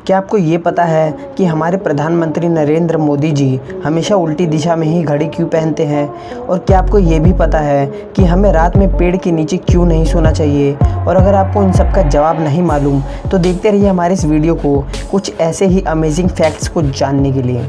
क्या आपको ये पता है कि हमारे प्रधानमंत्री नरेंद्र मोदी जी हमेशा उल्टी दिशा में ही घड़ी क्यों पहनते हैं? और क्या आपको ये भी पता है कि हमें रात में पेड़ के नीचे क्यों नहीं सोना चाहिए? और अगर आपको इन सब का जवाब नहीं मालूम तो देखते रहिए हमारे इस वीडियो को कुछ ऐसे ही अमेजिंग फैक्ट्स को जानने के लिए।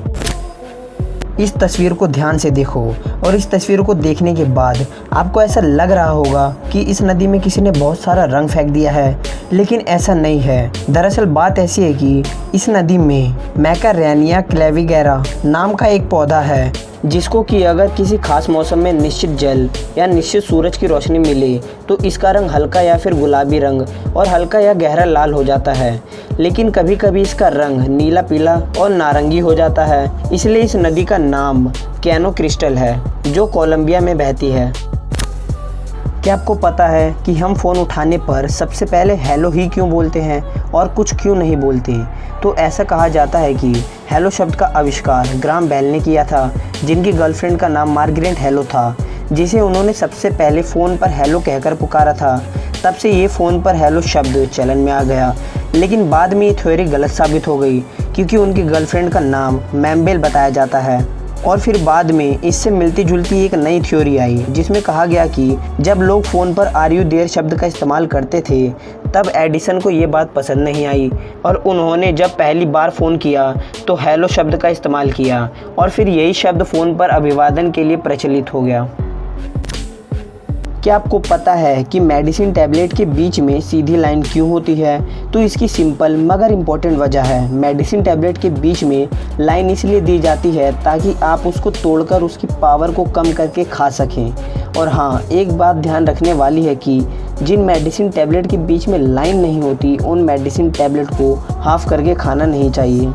इस तस्वीर को ध्यान से देखो और इस तस्वीर को देखने के बाद आपको ऐसा लग रहा होगा कि इस नदी में किसी ने बहुत सारा रंग फेंक दिया है, लेकिन ऐसा नहीं है। दरअसल बात ऐसी है कि इस नदी में मैकारेनिया क्लेविगेरा नाम का एक पौधा है जिसको कि अगर किसी खास मौसम में निश्चित जल या निश्चित सूरज की रोशनी मिले तो इसका रंग हल्का या फिर गुलाबी रंग और हल्का या गहरा लाल हो जाता है, लेकिन कभी कभी इसका रंग नीला पीला और नारंगी हो जाता है। इसलिए इस नदी का नाम कैनो क्रिस्टल है जो कोलंबिया में बहती है। क्या आपको पता है कि हम फ़ोन उठाने पर सबसे पहले हेलो ही क्यों बोलते हैं और कुछ क्यों नहीं बोलते? तो ऐसा कहा जाता है कि हेलो शब्द का आविष्कार ग्राहम बेल ने किया था, जिनकी गर्लफ्रेंड का नाम मार्गरेट हेलो था, जिसे उन्होंने सबसे पहले फ़ोन पर हेलो कहकर पुकारा था। तब से ये फ़ोन पर हेलो शब्द चलन में आ गया, लेकिन बाद में ये थ्योरी गलत साबित हो गई क्योंकि उनकी गर्लफ्रेंड का नाम मैमबेल बताया जाता है। और फिर बाद में इससे मिलती जुलती एक नई थ्योरी आई जिसमें कहा गया कि जब लोग फ़ोन पर आर यू देयर शब्द का इस्तेमाल करते थे तब एडिसन को ये बात पसंद नहीं आई और उन्होंने जब पहली बार फ़ोन किया तो हेलो शब्द का इस्तेमाल किया और फिर यही शब्द फ़ोन पर अभिवादन के लिए प्रचलित हो गया। क्या आपको पता है कि मेडिसिन टैबलेट के बीच में सीधी लाइन क्यों होती है? तो इसकी सिंपल मगर इम्पोर्टेंट वजह है। मेडिसिन टैबलेट के बीच में लाइन इसलिए दी जाती है ताकि आप उसको तोड़कर उसकी पावर को कम करके खा सकें। और हाँ, एक बात ध्यान रखने वाली है कि जिन मेडिसिन टैबलेट के बीच में लाइन नहीं होती उन मेडिसिन टैबलेट को हाफ करके खाना नहीं चाहिए।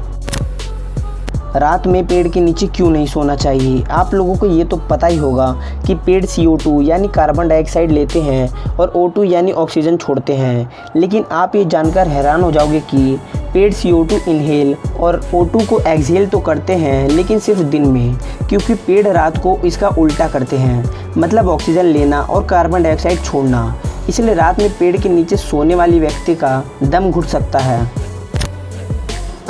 रात में पेड़ के नीचे क्यों नहीं सोना चाहिए? आप लोगों को ये तो पता ही होगा कि पेड़ CO2 यानी कार्बन डाइऑक्साइड लेते हैं और O2 यानी ऑक्सीजन छोड़ते हैं, लेकिन आप ये जानकर हैरान हो जाओगे कि पेड़ CO2 इनहेल और O2 को एक्सहेल तो करते हैं, लेकिन सिर्फ दिन में, क्योंकि पेड़ रात को इसका उल्टा करते हैं, मतलब ऑक्सीजन लेना और कार्बन डाइऑक्साइड छोड़ना। इसलिए रात में पेड़ के नीचे सोने वाले व्यक्ति का दम घुट सकता है।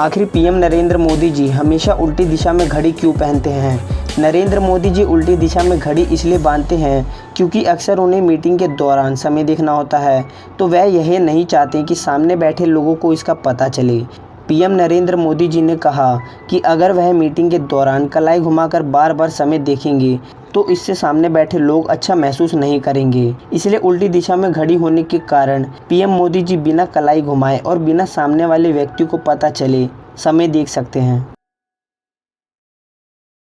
आखिर PM नरेंद्र मोदी जी हमेशा उल्टी दिशा में घड़ी क्यों पहनते हैं? नरेंद्र मोदी जी उल्टी दिशा में घड़ी इसलिए बांधते हैं क्योंकि अक्सर उन्हें मीटिंग के दौरान समय देखना होता है, तो वह यह नहीं चाहते कि सामने बैठे लोगों को इसका पता चले। PM नरेंद्र मोदी जी ने कहा कि अगर वह मीटिंग के दौरान कलाई घुमाकर बार बार समय देखेंगे तो इससे सामने बैठे लोग अच्छा महसूस नहीं करेंगे। इसलिए उल्टी दिशा में घड़ी होने के कारण PM मोदी जी बिना कलाई घुमाए और बिना सामने वाले व्यक्ति को पता चले समय देख सकते हैं।